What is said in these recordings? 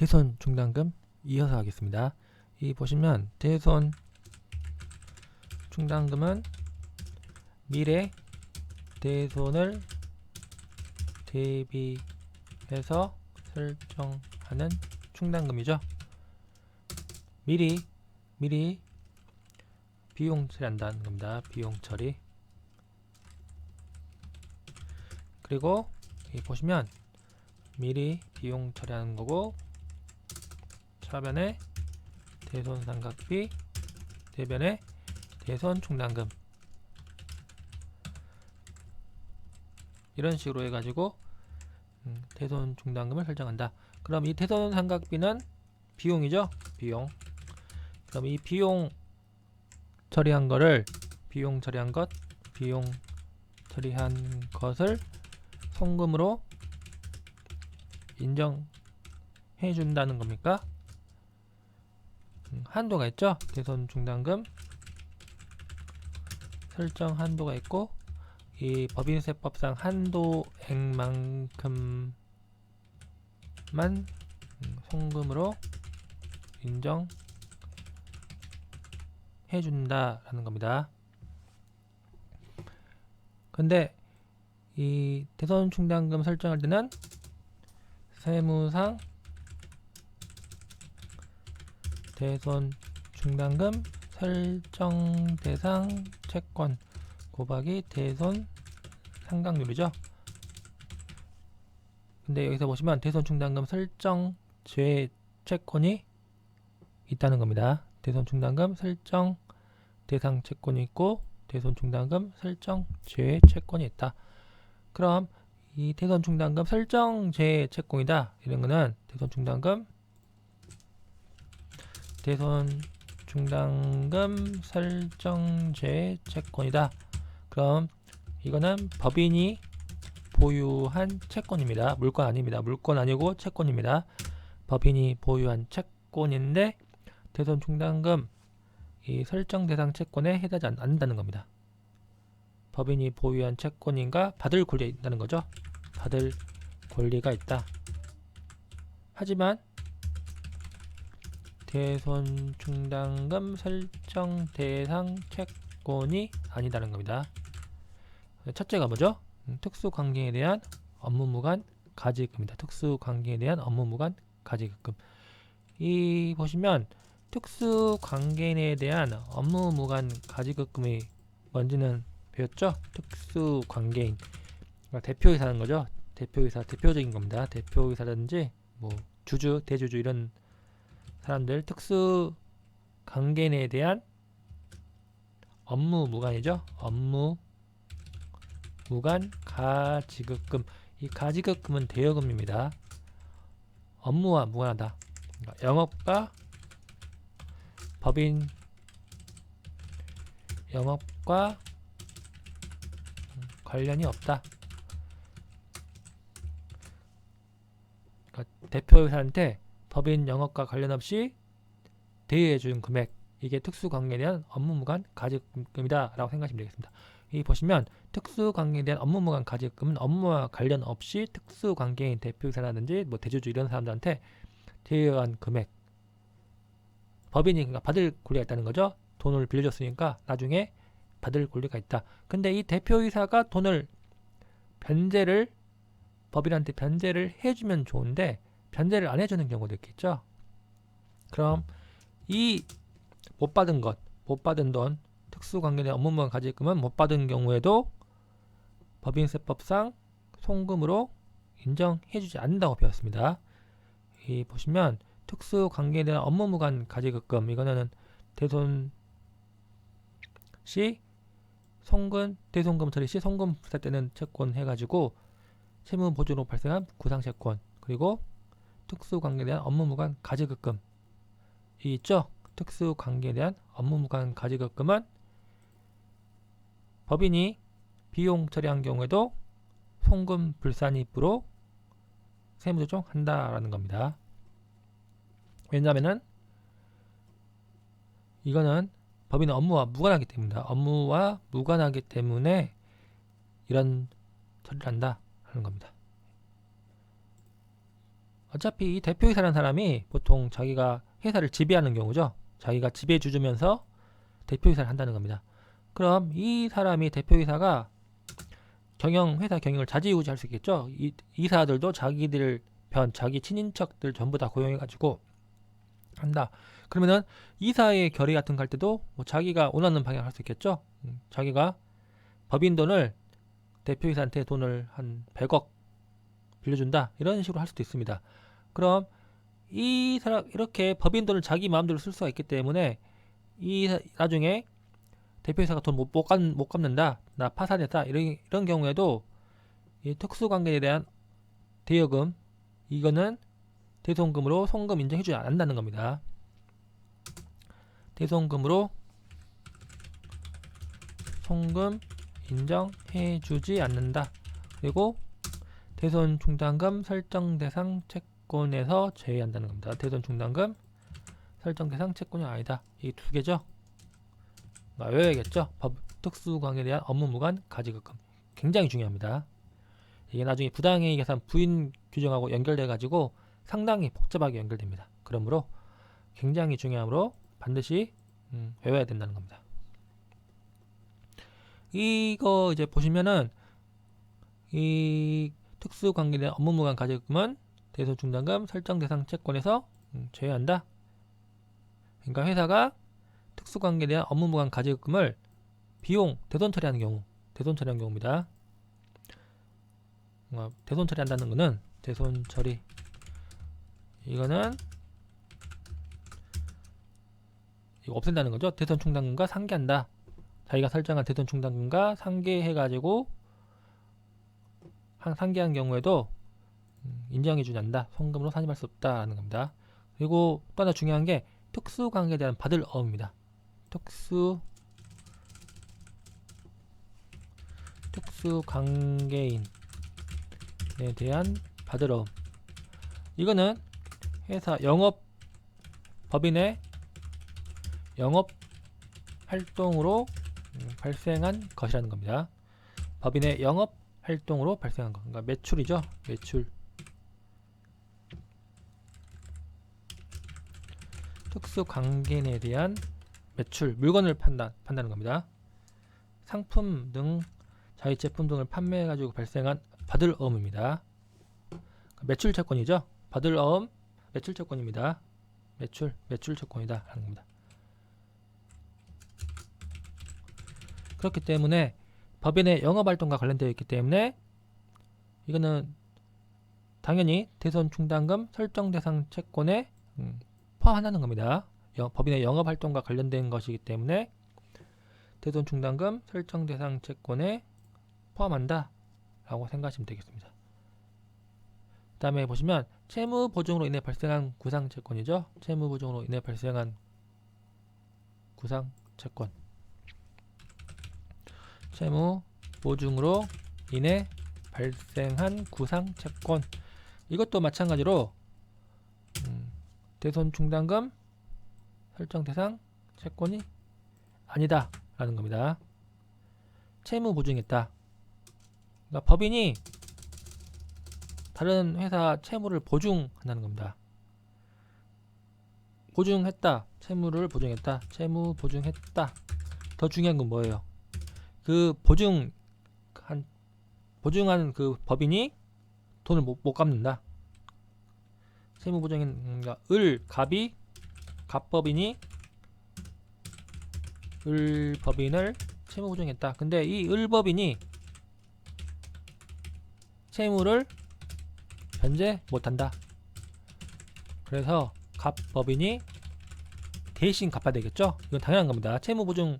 대손 충당금 이어서 하겠습니다. 이 보시면 대손 충당금은 미래 대손을 대비해서 설정하는 충당금이죠. 미리 비용 처리한다는 겁니다. 비용 처리. 그리고 여기 보시면 미리 비용 처리하는 거고, 차변에 대손 삼각비, 대변에 대손 충당금, 이런 식으로 해가지고 대손 충당금을 설정한다. 그럼 이 대손 삼각비는 비용이죠. 비용. 그럼 이 비용 처리한 것을 송금으로 인정해 준다는 겁니까? 한도가 있죠. 대손 충당금 설정 한도가 있고, 이 법인세법상 한도액만큼만 송금으로 인정해 준다라는 겁니다. 근데 이 대손 충당금 설정할 때는 세무상 대손 충당금 설정 대상 채권 곱하기 대손 상각률이죠. 근데 여기서 보시면 대손 충당금 설정 죄 채권이 있다는 겁니다. 대손 충당금 설정 대상 채권이 있고, 대손 충당금 설정 죄 채권이 있다. 그럼 이 대손 충당금 설정 죄 채권이다, 이런 거는 대손 충당금 설정 죄 채권이다. 그럼 이거는 법인이 보유한 채권입니다. 물건 아닙니다. 물건 아니고 채권입니다. 법인이 보유한 채권인데 대손 충당금 이 설정 대상 채권에 해당하지 않는다는 겁니다. 법인이 보유한 채권인가 받을 권리가 있다는 거죠. 받을 권리가 있다. 하지만 대손 충당금 설정 대상 채권이 아니다는 겁니다. 첫째가 뭐죠? 특수관계에 대한 업무무관 가지급입니다. 특수관계에 대한 업무무관 가지급. 이 보시면 특수관계인에 대한 업무무관 가지급금이 뭔지는 배웠죠? 특수관계인, 그러니까 대표이사는 거죠. 대표이사, 대표적인 겁니다. 대표이사라든지 뭐 주주, 대주주 이런 사람들, 특수관계인에 대한 업무무관이죠. 업무무관 가지급금. 이 가지급금은 대여금입니다. 업무와 무관하다. 그러니까 영업과 법인 영업과 관련이 없다. 그러니까 대표이사한테 법인 영업과 관련 없이 대여해 준 금액, 이게 특수관계에 대한 업무무관 가지급금이다 라고 생각하시면 되겠습니다. 이 보시면 특수관계에 대한 업무무관 가지급금은 업무와 관련 없이 특수관계인 대표이사라든지 뭐 대주주 이런 사람들한테 대여한 금액, 법인이 그러니까 받을 권리가 있다는 거죠. 돈을 빌려줬으니까 나중에 받을 권리가 있다. 근데 이 대표이사가 돈을 법인한테 변제를 해주면 좋은데 변제를 안 해주는 경우도 있겠죠. 그럼 이 못 받은 돈, 특수관계된 업무무관 가지급금은 못 받은 경우에도 법인세법상 송금으로 인정해주지 않는다고 배웠습니다. 이 보시면 특수관계에 대한 업무무관 가지급금, 이거는 대손 시 대손금 처리 시 송금 부착되는 채권 해가지고 채무보조로 발생한 구상채권, 그리고 특수관계에 대한 업무무관 가지급금 이 있죠. 특수관계에 대한 업무무관 가지급금은 법인이 비용 처리한 경우에도 송금 불산입으로 세무조정한다라는 겁니다. 왜냐하면은 이거는 법인의 업무와 무관하기 때문입니다. 업무와 무관하기 때문에 이런 처리를 한다 하는 겁니다. 어차피 이 대표이사라는 사람이 보통 자기가 회사를 지배하는 경우죠. 자기가 지배주주면서 대표이사를 한다는 겁니다. 그럼 이 사람이 대표이사가 회사 경영을 좌지우지할 수 있겠죠. 이사들도 자기들 자기 친인척들 전부 다 고용해가지고 한다. 그러면은 이사의 결의 같은 거 할 때도 뭐 자기가 원하는 방향 할 수 있겠죠. 자기가 법인 돈을 대표이사한테 돈을 한 100억 빌려준다. 이런 식으로 할 수도 있습니다. 그럼 이 사람 이렇게 법인 돈을 자기 마음대로 쓸 수가 있기 때문에 나중에 대표이사가 돈 못 갚는다, 나 파산했다, 이런 경우에도 이 특수관계에 대한 대여금, 이거는 대손금으로 송금 인정해주지 않는다는 겁니다. 대손금으로 송금 인정해주지 않는다. 그리고 대손 충당금 설정 대상 채권에서 제외한다는 겁니다. 대손 충당금 설정 대상 채권이 아니다. 이 두 개죠. 외워야겠죠. 특수관계에 대한 업무무관 가지급금 굉장히 중요합니다. 이게 나중에 부당이익 계산 부인 규정하고 연결돼 가지고 상당히 복잡하게 연결됩니다. 그러므로 굉장히 중요하므로 반드시 외워야 된다는 겁니다. 이거 이제 보시면은 이 특수관계에 대한 업무무관 가지급금은 대손 충당금 설정 대상 채권에서 제외한다. 그러니까 회사가 특수관계에 대한 업무무관 가지급금을 비용 대손 처리하는 경우입니다. 대손 처리한다는 거는 대손 처리, 이거는 이거 없앤다는 거죠. 대손 충당금과 상계한다. 자기가 설정한 대손 충당금과 상계해가지고 상계한 경우에도 인정해주지 않는다. 송금으로 산입할 수 없다라는 겁니다. 그리고 또 하나 중요한 게 특수관계에 대한 받을 어음입니다. 특수관계인에 대한 받을 어음. 이거는 회사 법인의 영업 활동으로 발생한 것이라는 겁니다. 법인의 영업 활동으로 발생한 것. 그러니까 매출이죠. 매출. 특수관계인에 대한 매출, 물건을 판다는 겁니다. 상품 등 자기 제품 등을 판매해가지고 발생한 받을 어음입니다. 매출 채권이죠. 받을 어음, 매출 채권입니다. 매출 채권이다 하는 겁니다. 그렇기 때문에 법인의 영업활동과 관련되어 있기 때문에 이거는 당연히 대손 충당금 설정 대상 채권에 포함한다는 겁니다. 법인의 영업활동과 관련된 것이기 때문에 대손 충당금 설정 대상 채권에 포함한다 라고 생각하시면 되겠습니다. 그 다음에 보시면 채무 보증으로 인해 발생한 구상 채권이죠. 채무 보증으로 인해 발생한 구상 채권. 채무 보증으로 인해 발생한 구상 채권. 이것도 마찬가지로 대손 충당금 설정 대상 채권이 아니다 라는 겁니다. 채무 보증했다. 그러니까 법인이 다른 회사 채무를 보증한다는 겁니다. 보증했다. 채무를 보증했다. 채무 보증했다. 더 중요한 건 뭐예요? 그 보증한 그 법인이 돈을 못 갚는다. 채무 보증인 갑법인이 을법인을 채무 보증했다. 근데 이 을법인이 채무를 변제 못한다. 그래서 갑법인이 대신 갚아야 되겠죠. 이건 당연한 겁니다. 채무 보증한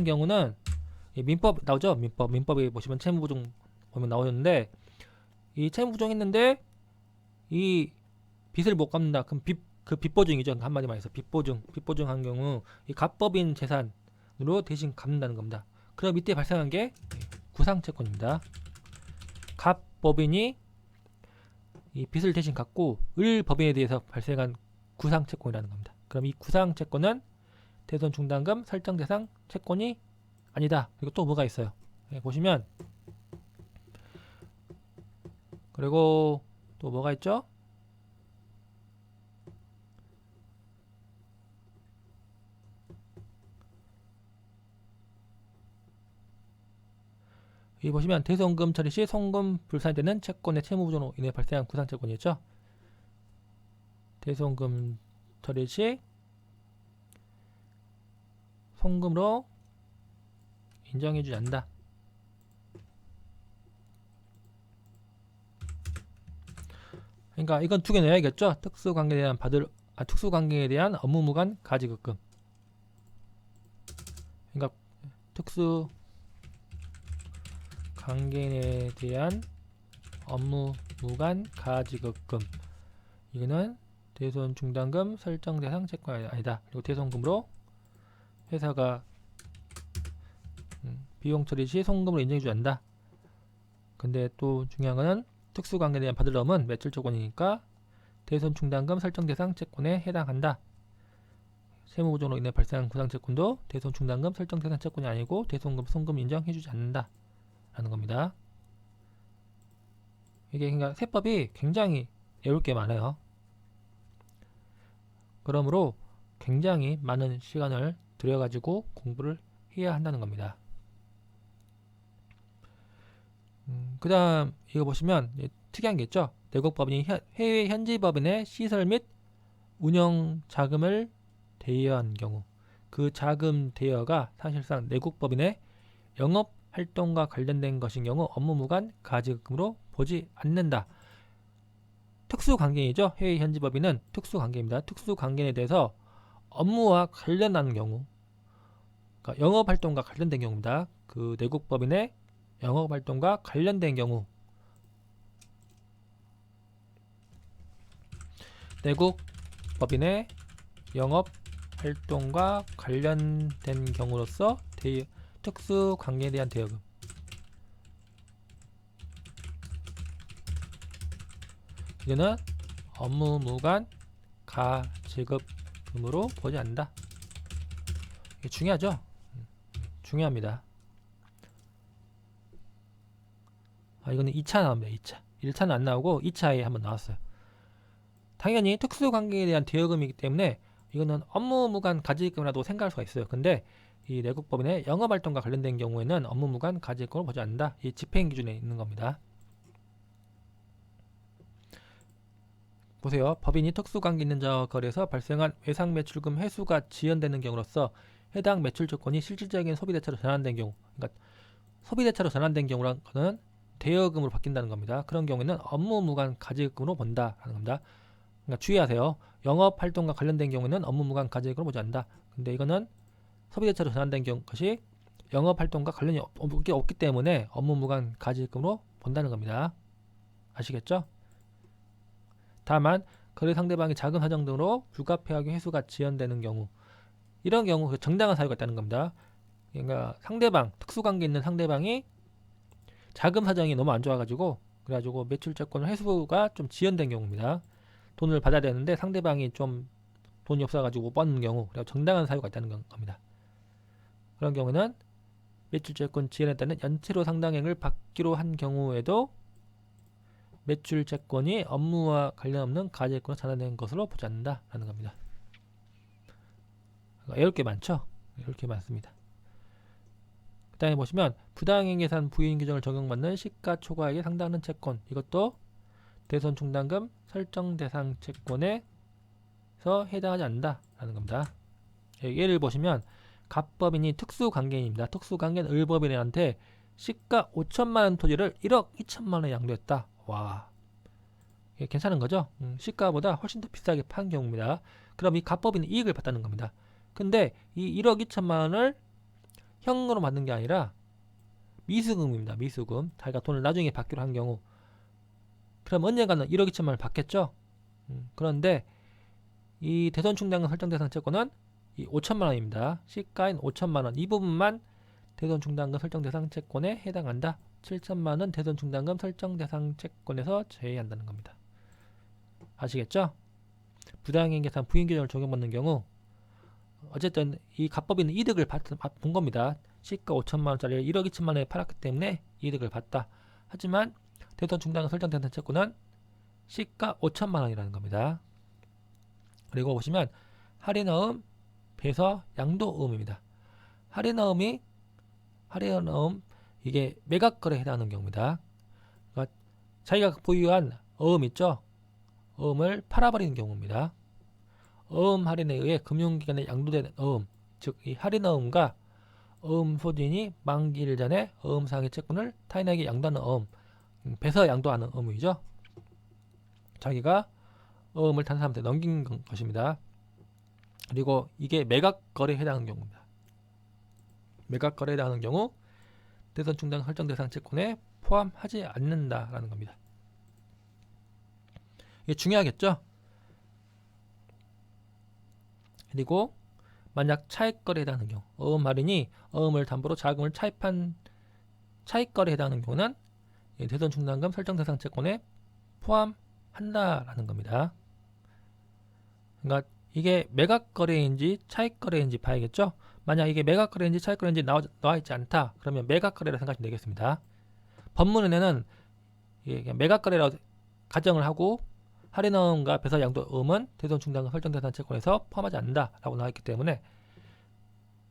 경우는 민법 나오죠. 민법에 보시면 채무 보증 보면 나오는데 이 채무 보증했는데 이 빚을 못 갚는다. 그럼 빚 보증이죠. 한마디 말해서 빚 보증한 경우 이 갑법인 재산으로 대신 갚는다는 겁니다. 그럼 이때 발생한 게 구상채권입니다. 갑법인이 이 빚을 대신 갚고 을법인에 대해서 발생한 구상채권이라는 겁니다. 그럼 이 구상채권은 대손 충당금 설정 대상 채권이 아니다. 그리고 또 뭐가 있어요? 보시면 그리고 또 뭐가 있죠? 여기 보시면 대손금 처리 시 송금 불산이 되는 채권의 채무부조로 인해 발생한 구상채권이었죠. 대손금 처리 시 송금으로 인정해주지 않는다. 그러니까 이건 두 개 넣어야겠죠. 특수관계에 대한 업무무관 가지급금. 그러니까 특수관계에 대한 업무무관 가지급금. 이거는 대손 중단금 설정 대상 채권이 아니다. 그리고 대손금으로 회사가 비용 처리 시 송금으로 인정해주지 않는다. 근데 또 중요한 거는 특수관계에 대한 받을 엄은 매출 조건이니까 대손 중단금 설정 대상 채권에 해당한다. 세무부조로 인해 발생한 구상채권도 대손 중단금 설정 대상 채권이 아니고 대손금 송금 인정해주지 않는다 라는 겁니다. 이게 그러니까 세법이 굉장히 외울 게 많아요. 그러므로 굉장히 많은 시간을 들여가지고 공부를 해야 한다는 겁니다. 그 다음 이거 보시면 특이한 게 있죠. 내국법인이 해외 현지 법인의 시설 및 운영 자금을 대여한 경우, 그 자금 대여가 사실상 내국법인의 영업 활동과 관련된 것인 경우 업무무관 가지급금으로 보지 않는다. 특수관계이죠. 해외 현지 법인은 특수관계입니다. 특수관계에 대해서 업무와 관련하는 경우, 그러니까 영업 활동과 관련된 경우입니다. 그 내국 법인의 영업 활동과 관련된 경우, 내국 법인의 영업 활동과 관련된 경우로서 특수관계에 대한 대여금. 이거는 업무무관 가지급금으로 보지 않는다. 이게 중요하죠? 중요합니다. 이거는 2차 나옵니다. 2차. 1차는 안 나오고 2차에 한번 나왔어요. 당연히 특수관계에 대한 대여금이기 때문에 이거는 업무무관 가지급금이라도 생각할 수가 있어요. 근데 이 내국법인의 영업활동과 관련된 경우에는 업무무관 가지급금으로 보지 않는다. 이 집행기준에 있는 겁니다. 보세요. 법인이 특수관계 있는 자와 거래에서 발생한 외상매출금 회수가 지연되는 경우로서 해당 매출 조건이 실질적인 소비대차로 전환된 경우, 그러니까 소비대차로 전환된 경우라는 것은 대여금으로 바뀐다는 겁니다. 그런 경우에는 업무무관 가지급금으로 본다라는 겁니다. 그러니까 주의하세요. 영업활동과 관련된 경우에는 업무무관 가지급금으로 보지 않는다. 근데 이거는 소비대차로 전환된 것이 영업활동과 관련이 없기 때문에 업무무관 가지급금으로 본다는 겁니다. 아시겠죠? 다만 거래 상대방이 자금 사정 등으로 불가피하게 회수가 지연되는 경우, 이런 경우 정당한 사유가 있다는 겁니다. 그러니까 상대방, 특수관계 있는 상대방이 자금 사정이 너무 안 좋아가지고 그래가지고 매출채권 회수가 좀 지연된 경우입니다. 돈을 받아야 되는데 상대방이 좀 돈이 없어가지고 못 받는 경우, 그리고 정당한 사유가 있다는 겁니다. 그런 경우는 매출채권 지연에 따른 연체로 상당액을 받기로 한 경우에도 매출채권이 업무와 관련 없는 가지급금으로 전환된 것으로 보지 않는다라는 겁니다. 외울 게 많죠? 외울 게 많습니다. 그 다음에 보시면 부당행계산 부인 규정을 적용받는 시가초과액에 상당하는 채권, 이것도 대손 중단금 설정 대상 채권에서 해당하지 않는다라는 겁니다. 예를 보시면 갑법인이 특수관계인입니다. 특수관계는 을법인한테 시가 5천만원 토지를 1억 2천만원에 양도했다. 와, 이게 괜찮은 거죠? 시가보다 훨씬 더 비싸게 판 경우입니다. 그럼 이 갑법인은 이익을 봤다는 겁니다. 근데 이 1억 2천만원을 현금으로 받는 게 아니라 미수금입니다. 미수금. 자기가 돈을 나중에 받기로 한 경우, 그럼 언젠가는 1억 2천만원을 받겠죠? 그런데 이 대손 충당금 설정 대상 채권은 이 5천만원입니다. 시가인 5천만원, 이 부분만 대손 충당금 설정 대상 채권에 해당한다. 7천만원 대손 충당금 설정 대상 채권에서 제외한다는 겁니다. 아시겠죠? 부당행 계산 부인 규정을 적용받는 경우, 어쨌든 이 갑법인은 이득을 본 겁니다. 시가 5천만원짜리를 1억 2천만원에 팔았기 때문에 이득을 봤다. 하지만 대손 충당금 설정 대상 채권은 시가 5천만원이라는 겁니다. 그리고 보시면 할인어음, 배서, 양도어음입니다. 할인어음 이게 매각거래에 해당하는 경우입니다. 그러니까 자기가 보유한 어음 있죠? 어음을 팔아버리는 경우입니다. 어음 할인에 의해 금융기관에 양도된 어음, 즉 이 할인어음과 어음 소진이 만기일 전에 어음상의 채권을 타인에게 양도하는 어음, 배서 양도하는 의무이죠. 자기가 어음을 다른 사람한테 넘긴 것입니다. 그리고 이게 매각거래에 해당하는 경우입니다. 매각거래에 해당하는 경우 대선 충당 설정 대상 채권에 포함하지 않는다라는 겁니다. 이게 중요하겠죠? 그리고 만약 차익거래에 해당하는 경우, 어음 할인이 어음을 담보로 자금을 차입한 차익거래에 해당하는 경우는 대선 충당금 설정 대상 채권에 포함한다라는 겁니다. 그러니까 이게 매각거래인지 차익거래인지 봐야겠죠? 만약 이게 매각거래인지 차익거래인지 나와 있지 않다. 그러면 매각거래라 생각하시면 되겠습니다. 법문에는 이게 매각거래라고 가정을 하고 할인어음과 배서 양도어음은 대선 충당금 설정 대상 채권에서 포함하지 않는다라고 나와 있기 때문에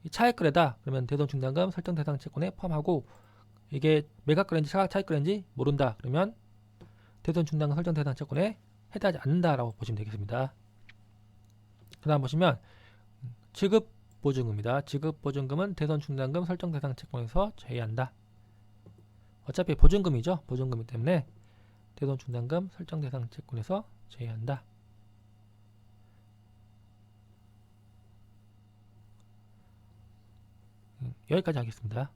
이 차익거래다. 그러면 대선 충당금 설정 대상 채권에 포함하고 이게 매각거래인지 차익거래인지 모른다. 그러면 대선 충당금 설정 대상 채권에 해당하지 않는다라고 보시면 되겠습니다. 그 다음 보시면 지급보증금입니다. 지급보증금은 대선 충당금 설정 대상 채권에서 제외한다. 어차피 보증금이죠. 보증금이기 때문에 대선 충당금 설정 대상 채권에서 제외한다. 여기까지 하겠습니다.